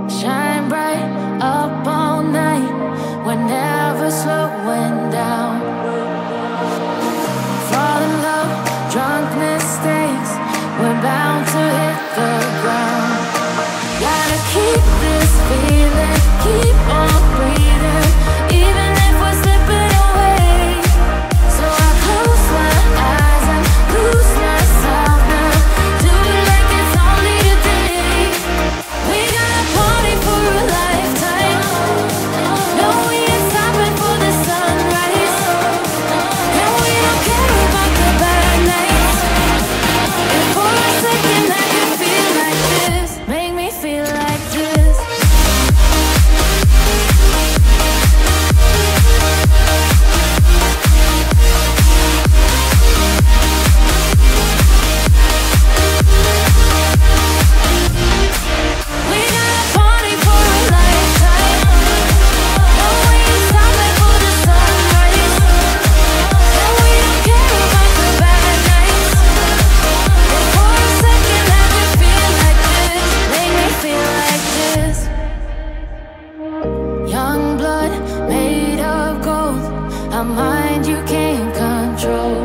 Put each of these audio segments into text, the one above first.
Shine bright up all night, we're never slowing down. Fall in love, drunk mistakes, we're bound to hit the ground. Gotta keep this feeling, keep on breathing, even if we're slipping away. So I close my eyes and lose myself now. Do it like it's only today. We got a party for a lifetime. No, we ain't stopping for the sunrise. And we don't care about the bad nights. If for a second I can feel like this, make me feel like this. We got a party for a lifetime. No, we ain't stopping for the sunrise. And we don't care about the bad nights. If for a second I can feel like this, make me feel like this. Young blood made of gold, a mind you can't control.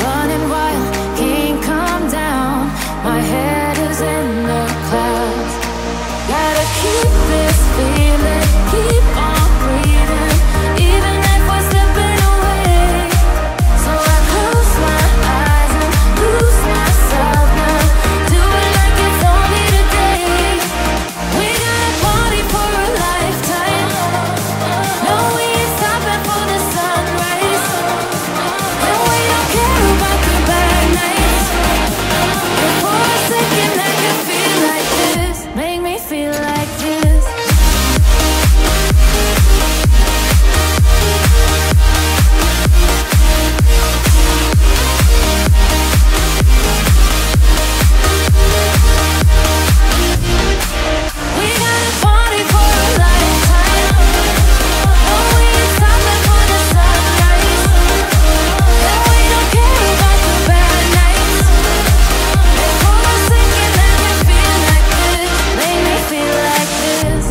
Running wild, can't come down. My head is in the clouds. Gotta keep this feeling, keep on breathing, even if we're slipping away. So I close my eyes and lose myself now. Do it like it's only today. We got a party for a lifetime. No, we ain't stopping for the sunrise. And we don't care about the bad nights. If for a second I can feel like this, make me feel like this. We got a party for a lifetime. No, we ain't stopping for the sunrise. And we don't care about the bad nights. If for a second I can feel like this, make me feel like this.